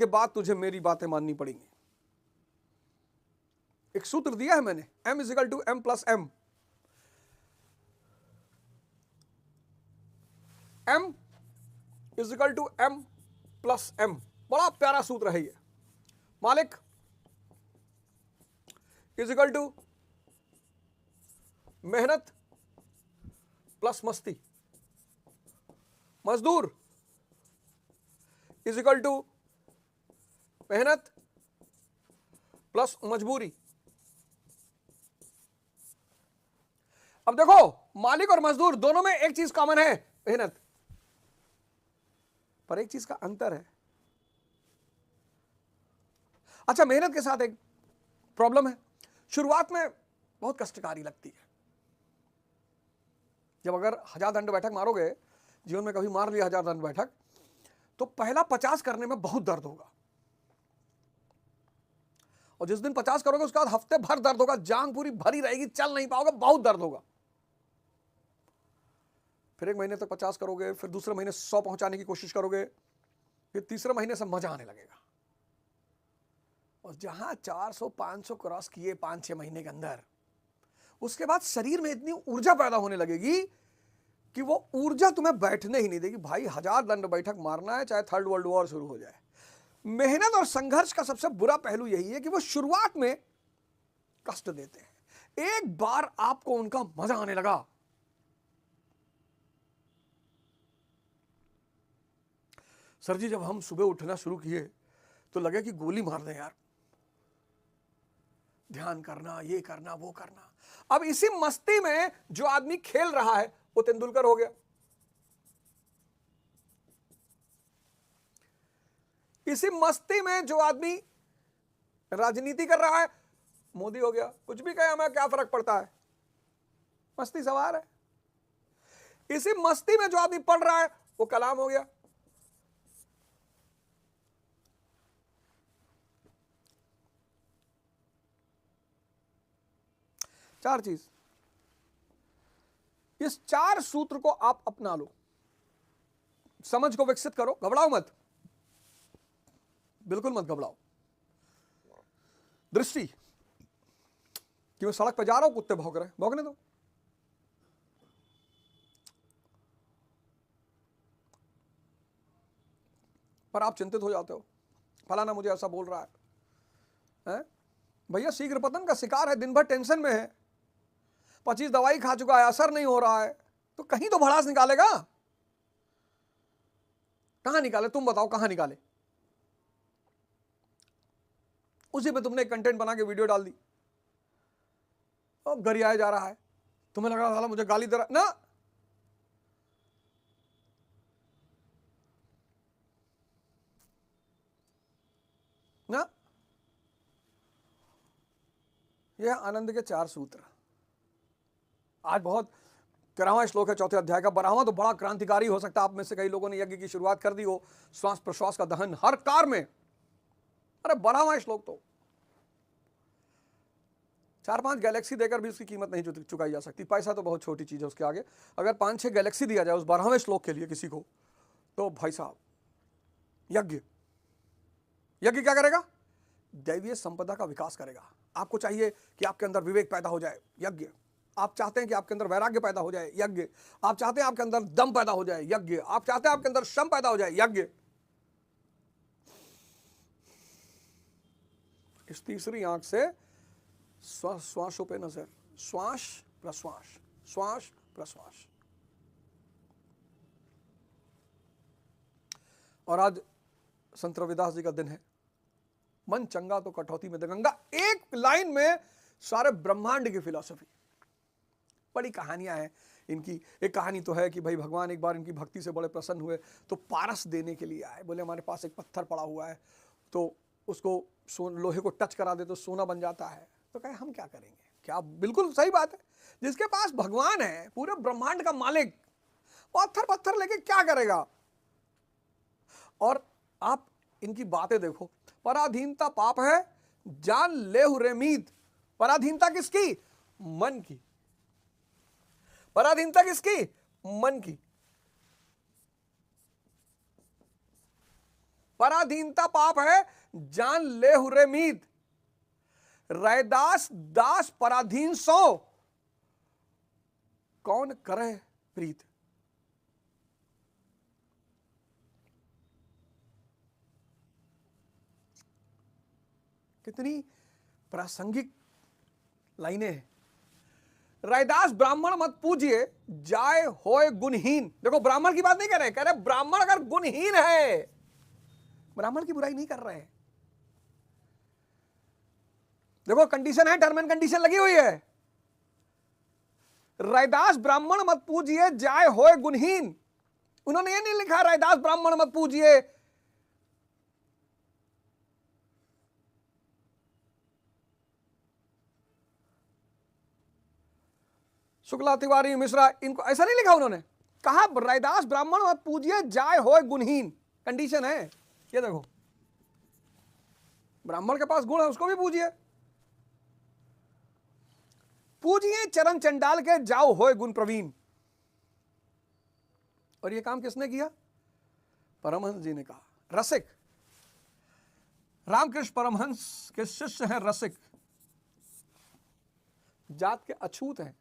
के बाद तुझे मेरी बातें माननी पड़ेंगी। एक सूत्र दिया है मैंने, m equal to m plus m, m equal to m plus m। बड़ा प्यारा सूत्र है ये। मालिक इजिकल टू मेहनत प्लस मस्ती, मजदूर इजिकल टू मेहनत प्लस मजबूरी। अब देखो, मालिक और मजदूर दोनों में एक चीज कॉमन है, मेहनत, पर एक चीज का अंतर है। अच्छा, मेहनत के साथ एक प्रॉब्लम है, शुरुआत में बहुत कष्टकारी लगती है। जब अगर 1000 दंड बैठक मारोगे, जीवन में कभी मार लिया 1000 दंड बैठक, तो पहला 50 करने में बहुत दर्द होगा, और जिस दिन 50 करोगे उसके बाद हफ्ते भर दर्द होगा, जांग पूरी भरी रहेगी, चल नहीं पाओगे, बहुत दर्द होगा। फिर एक महीने तक 50 करोगे, फिर दूसरे महीने 100 पहुंचाने की कोशिश करोगे, फिर तीसरे महीने से मजा आने लगेगा। और जहां 400 500 क्रॉस किए 5-6 महीने के अंदर, उसके बाद शरीर में इतनी ऊर्जा पैदा होने लगेगी कि वो ऊर्जा तुम्हें बैठने ही नहीं देगी। भाई 1000 दंड बैठक मारना है, चाहे थर्ड वर्ल्ड वॉर शुरू हो जाए। मेहनत और संघर्ष का सबसे बुरा पहलू यही है कि वो शुरुआत में कष्ट देते हैं। एक बार आपको उनका मजा आने लगा, सर जी जब हम सुबह उठना शुरू किए तो लगे कि गोली मार दें यार, ध्यान करना, ये करना, वो करना। अब इसी मस्ती में जो आदमी खेल रहा है वो तेंदुलकर हो गया, इसी मस्ती में जो आदमी राजनीति कर रहा है मोदी हो गया। कुछ भी कहे हमें क्या फर्क पड़ता है, मस्ती सवार है। इसी मस्ती में जो आदमी पढ़ रहा है वो कलाम हो गया। चार चीज, इस 4 सूत्र को आप अपना लो, समझ को विकसित करो, घबराओ मत, बिल्कुल मत घबराओ। दृष्टि कि मैं सड़क पर जा रहा हूं, कुत्ते भौंक रहे हैं, भौंकने दो। पर आप चिंतित हो जाते हो, फलाना मुझे ऐसा बोल रहा है? भैया शीघ्र पतन का शिकार है, दिन भर टेंशन में है, 25 दवाई खा चुका है, असर नहीं हो रहा है, तो कहीं तो भड़ास निकालेगा। कहां निकाले तुम बताओ, कहां निकाले? उसी पे तुमने कंटेंट बना के वीडियो डाल दी, अब गरियाया जा रहा है, तुम्हें लग रहा साला मुझे गाली दे रहा ना। ना, यह आनंद के 4 सूत्र। आज बहुत 13वां श्लोक है 4थे अध्याय का। 12वां तो बड़ा क्रांतिकारी हो सकता है, आप में से कई लोगों ने यज्ञ की शुरुआत कर दी हो, श्वास प्रश्वास का दहन हर कार में। अरे 12वां श्लोक तो 4-5 गैलेक्सी देकर भी उसकी कीमत नहीं चुकाई जा सकती। पैसा तो बहुत छोटी चीज है उसके आगे। अगर 5-6 गैलेक्सी दिया जाए उस 12वें श्लोक के लिए किसी को, तो भाई साहब यज्ञ क्या करेगा? दैवीय संपदा का विकास करेगा। आपको चाहिए कि आपके अंदर विवेक पैदा हो जाए, यज्ञ। आप चाहते हैं कि आपके अंदर वैराग्य पैदा हो जाए, यज्ञ। आप चाहते हैं आपके अंदर दम पैदा हो जाए, यज्ञ। आप चाहते हैं आपके अंदर श्रम पैदा हो जाए, यज्ञ। इस तीसरी आंख से श्वासों पे नजर, श्वास प्रश्वास, श्वास प्रश्वास। और आज संत रविदास जी का दिन है। मन चंगा तो कटौती में गंगा। एक लाइन में सारे ब्रह्मांड की फिलॉसफी। बड़ी कहानियां हैं इनकी। एक कहानी तो है कि भाई भगवान एक बार इनकी भक्ति से बड़े प्रसन्न हुए तो पारस देने के लिए आए। बोले हमारे पास एक पत्थर पड़ा हुआ है, तो उसको लोहे को टच करा दे तो सोना बन जाता है। तो कहे हम क्या करेंगे? क्या बिल्कुल सही बात है। जिसके पास भगवान है, पूरे ब्रह्मांड का मालिक, पत्थर लेके क्या करेगा? और आप इनकी बातें देखो। पराधीनता पाप है, जान लेहु रे मीत। पराधीनता किसकी? मन की। पराधीनता किसकी? मन की। पराधीनता पाप है, जान ले हुरे मीत। रैदास दास पराधीन सो, कौन करे प्रीत। कितनी प्रासंगिक लाइनें हैं। रैदास ब्राह्मण मत पूजिए, जाए होए गुणहीन। देखो ब्राह्मण की बात नहीं कर रहे, कह रहे ब्राह्मण अगर गुणहीन है, ब्राह्मण की बुराई नहीं कर रहे। देखो कंडीशन है, टर्म एंड कंडीशन लगी हुई है। रैदास ब्राह्मण मत पूजिए, जाए होए गुणहीन। उन्होंने ये नहीं लिखा रैदास ब्राह्मण मत पूजिए, शुक्ला तिवारी मिश्रा, इनको ऐसा नहीं लिखा। उन्होंने कहा रैदास ब्राह्मण मत पूजिए, जाए होए गुणहीन। कंडीशन है ये, देखो ब्राह्मण के पास गुण है, उसको भी पूजिए। पूजिए चरण चंडाल के, जाओ होए गुण प्रवीण। और ये काम किसने किया? परमहंस जी ने कहा। रसिक, रामकृष्ण परमहंस के शिष्य हैं रसिक, जात के अछूत हैं।